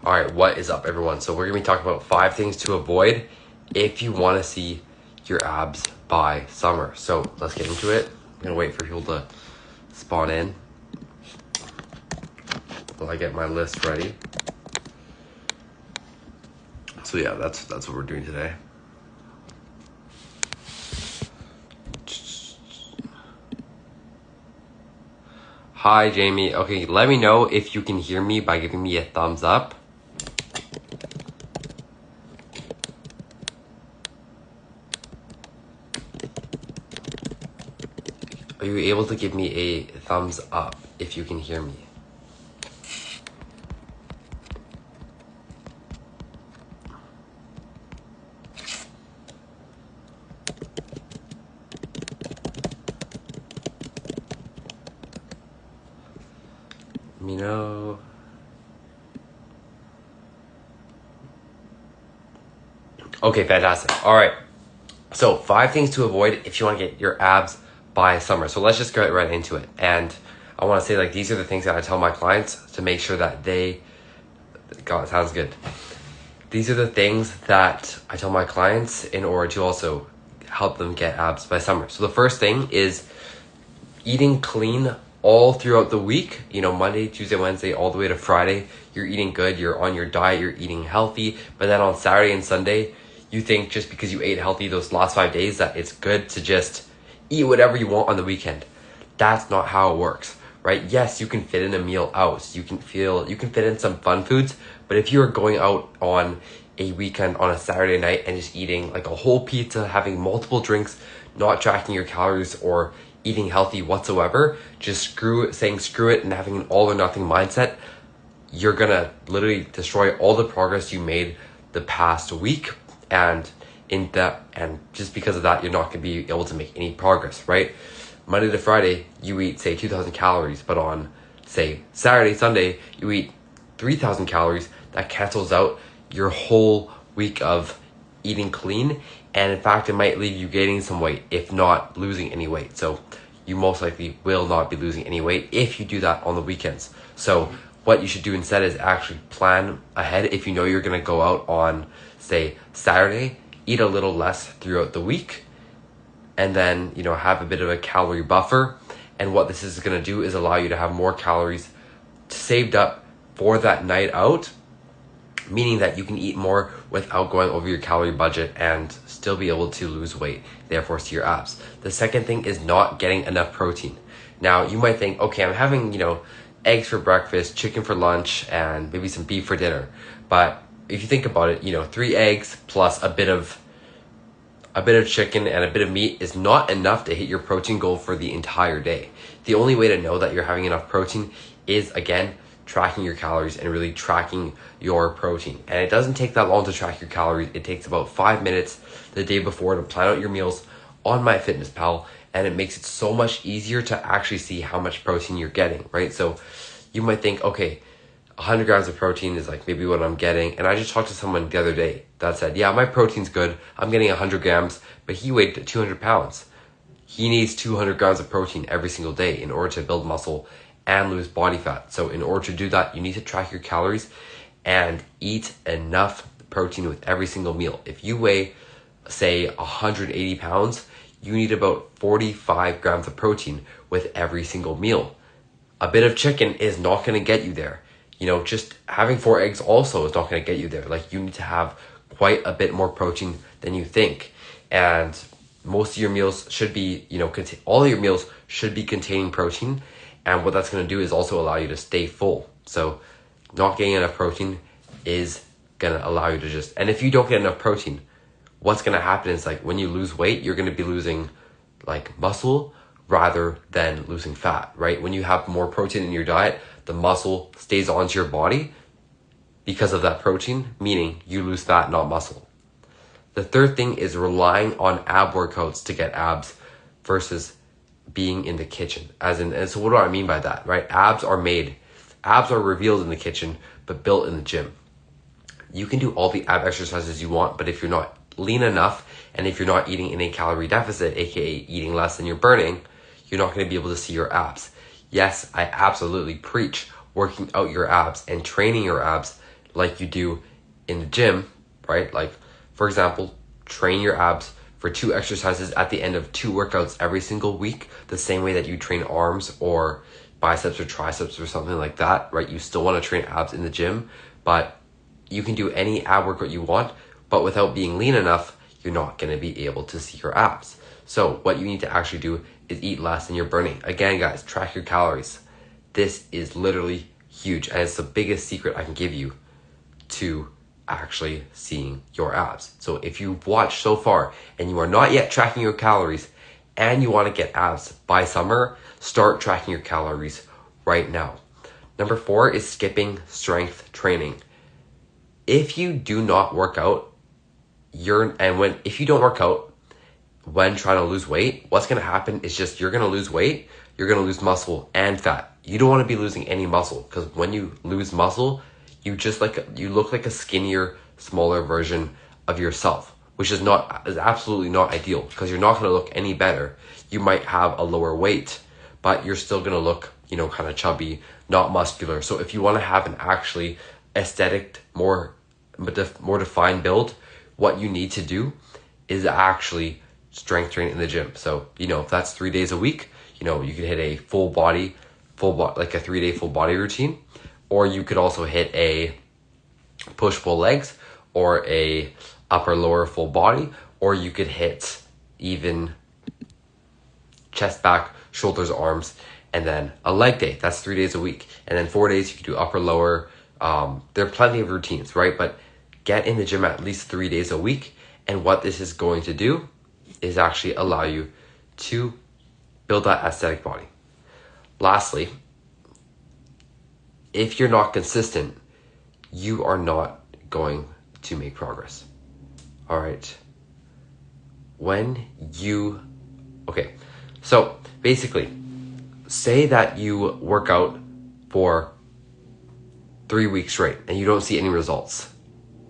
All right, what is up, everyone? So we're gonna be talking about 5 things to avoid if you want to see your abs by summer. So let's get into it. I'm gonna wait for people to spawn in while I get my list ready. So yeah, that's what we're doing today. Hi, Jamie. Okay, let me know if you can hear me by giving me a thumbs up. Are you able to give me a thumbs up if you can hear me? Let me know. Okay, fantastic. All right. So 5 things to avoid if you want to get your abs by summer. So let's just get right into it. And I want to say, like, these are the things that I tell my clients to make sure that God, it sounds good. These are the things that I tell my clients in order to also help them get abs by summer. So the first thing is eating clean all throughout the week. Monday, Tuesday, Wednesday, all the way to Friday. You're eating good, you're on your diet, you're eating healthy. But then on Saturday and Sunday, you think just because you ate healthy those last 5 days that it's good to just eat whatever you want on the weekend. That's not how it works, right? Yes, you can fit in a meal out. You can fit in some fun foods, but if you're going out on a weekend on a Saturday night and just eating like a whole pizza, having multiple drinks, not tracking your calories or eating healthy whatsoever, just saying screw it and having an all or nothing mindset, you're gonna literally destroy all the progress you made the past week. And just because of that, you're not gonna be able to make any progress, right? Monday to Friday, you eat, say, 2,000 calories, but on, say, Saturday, Sunday, you eat 3,000 calories. That cancels out your whole week of eating clean. And in fact, it might leave you gaining some weight, if not losing any weight. So you most likely will not be losing any weight if you do that on the weekends. So what you should do instead is actually plan ahead. If you know you're gonna go out on, say, Saturday, eat a little less throughout the week, and then, have a bit of a calorie buffer. And what this is gonna do is allow you to have more calories saved up for that night out, meaning that you can eat more without going over your calorie budget and still be able to lose weight, therefore see your abs. The second thing is not getting enough protein. Now, you might think, okay, I'm having, eggs for breakfast, chicken for lunch, and maybe some beef for dinner. But if you think about it, 3 eggs plus a bit of chicken and a bit of meat is not enough to hit your protein goal for the entire day. The only way to know that you're having enough protein is, again, tracking your calories and really tracking your protein. And it doesn't take that long to track your calories. It takes about 5 minutes the day before to plan out your meals on MyFitnessPal, and it makes it so much easier to actually see how much protein you're getting, right? So you might think, okay, 100 grams of protein is like maybe what I'm getting. And I just talked to someone the other day that said, yeah, my protein's good. I'm getting 100 grams, but he weighed 200 pounds. He needs 200 grams of protein every single day in order to build muscle and lose body fat. So in order to do that, you need to track your calories and eat enough protein with every single meal. If you weigh, say, 180 pounds, you need about 45 grams of protein with every single meal. A bit of chicken is not going to get you there. Just having 4 eggs also is not going to get you there. Like, you need to have quite a bit more protein than you think. And most of your meals should be, all of your meals should be containing protein. And what that's going to do is also allow you to stay full. So not getting enough protein is going to allow you to and if you don't get enough protein, what's going to happen is, like, when you lose weight, you're going to be losing like muscle rather than losing fat, right? When you have more protein in your diet, the muscle stays onto your body because of that protein, meaning you lose fat, not muscle. The third thing is relying on ab workouts to get abs versus being in the kitchen. And so what do I mean by that, right? Abs are revealed in the kitchen, but built in the gym. You can do all the ab exercises you want, but if you're not lean enough, and if you're not eating in a calorie deficit, aka eating less than you're burning, you're not going to be able to see your abs. Yes, I absolutely preach working out your abs and training your abs like you do in the gym, right? Like, for example, train your abs for 2 exercises at the end of 2 workouts every single week, the same way that you train arms or biceps or triceps or something like that, right? You still want to train abs in the gym, but you can do any ab workout you want, but without being lean enough, you're not going to be able to see your abs. So what you need to actually do is eat less than you're burning. Again, guys, track your calories. This is literally huge, and it's the biggest secret I can give you to actually seeing your abs. So if you've watched so far and you are not yet tracking your calories and you want to get abs by summer, start tracking your calories right now. Number 4 is skipping strength training. If you do not work out, if you don't work out when trying to lose weight, what's going to happen is just you're going to lose weight, you're going to lose muscle and fat. You don't want to be losing any muscle, because when you lose muscle, you look like a skinnier, smaller version of yourself, which is absolutely not ideal, because you're not going to look any better. You might have a lower weight, but you're still going to look, kind of chubby, not muscular. So if you want to have an actually aesthetic, more defined build, what you need to do is actually strength train in the gym. So, if that's 3 days a week, you could hit a like a 3-day full body routine, or you could also hit a push-pull legs or a upper lower full body, or you could hit even chest, back, shoulders, arms, and then a leg day. That's 3 days a week. And then 4 days you could do upper, lower. There are plenty of routines, right? But get in the gym at least 3 days a week. And what this is going to do is actually allow you to build that aesthetic body. Lastly, if you're not consistent, you are not going to make progress. All right. So basically, say that you work out for 3 weeks straight and you don't see any results.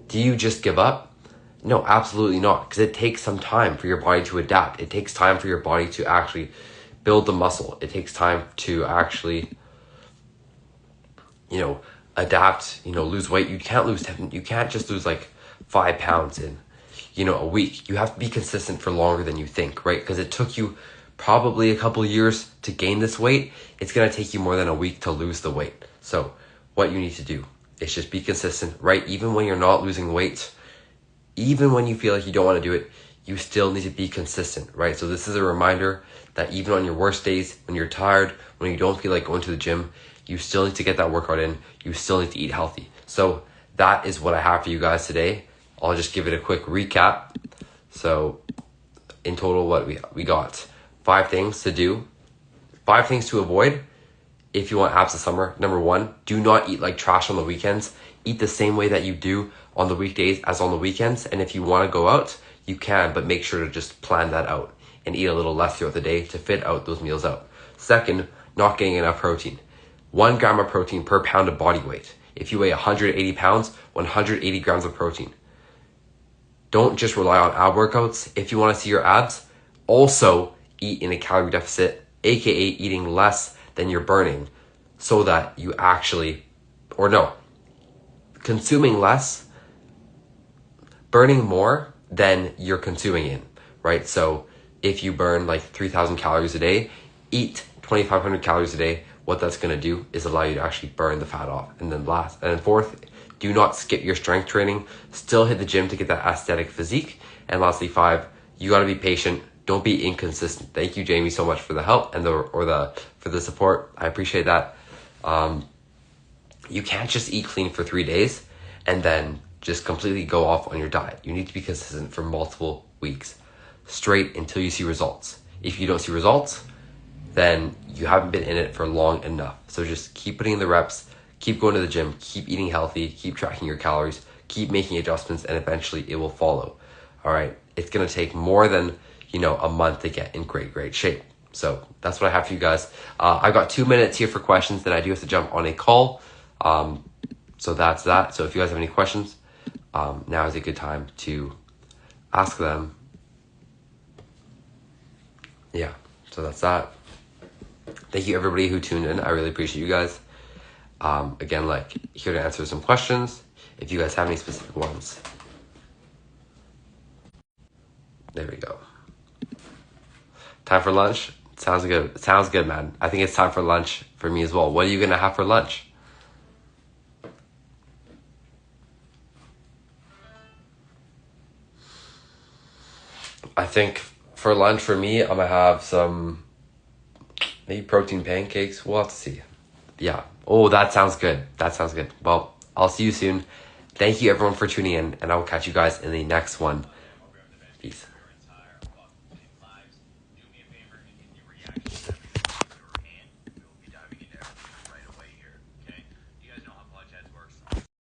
Do you just give up? No, absolutely not, because it takes some time for your body to adapt. It takes time for your body to actually build the muscle. It takes time to actually, adapt, lose weight. You can't just lose like 5 pounds in, a week. You have to be consistent for longer than you think, right? Because it took you probably a couple years to gain this weight. It's going to take you more than a week to lose the weight. So what you need to do is just be consistent, right? Even when you're not losing weight, even when you feel like you don't want to do it, you still need to be consistent, right? So this is a reminder that even on your worst days, when you're tired, when you don't feel like going to the gym, you still need to get that workout in. You still need to eat healthy. So that is what I have for you guys today. I'll just give it a quick recap. So in total, what we got 5 things to do, 5 things to avoid if you want abs this summer. Number 1, do not eat like trash on the weekends. Eat the same way that you do on the weekdays as on the weekends. And if you want to go out, you can, but make sure to just plan that out and eat a little less throughout the day to fit out those meals out. Second, not getting enough protein. 1 gram of protein per pound of body weight. If you weigh 180 pounds, 180 grams of protein. Don't just rely on ab workouts. If you want to see your abs, also eat in a calorie deficit, aka eating less than you're burning, so that you consuming less, burning more than you're consuming in, right? So if you burn like 3,000 calories a day, eat 2,500 calories a day. What that's going to do is allow you to actually burn the fat off. And then fourth, do not skip your strength training. Still hit the gym to get that aesthetic physique. And lastly, 5, you got to be patient. Don't be inconsistent. Thank you, Jamie, so much for the help and for the support. I appreciate that. You can't just eat clean for 3 days and then just completely go off on your diet. You need to be consistent for multiple weeks straight until you see results. If you don't see results, then you haven't been in it for long enough. So just keep putting in the reps, keep going to the gym, keep eating healthy, keep tracking your calories, keep making adjustments, and eventually it will follow. All right. It's going to take more than, a month to get in great shape. So that's what I have for you guys. I've got 2 minutes here for questions, then I do have to jump on a call. So that's that. So if you guys have any questions, now is a good time to ask them. Yeah, so that's that. Thank you everybody who tuned in. I really appreciate you guys. Again, here to answer some questions. if you guys have any specific ones. There we go. Time for lunch? Sounds good. Sounds good, man. I think it's time for lunch for me as well. What are you going to have for lunch? I think for lunch for me, I'm going to have some maybe protein pancakes. We'll have to see. Yeah. Oh, that sounds good. That sounds good. Well, I'll see you soon. Thank you everyone for tuning in, and I will catch you guys in the next one. Peace.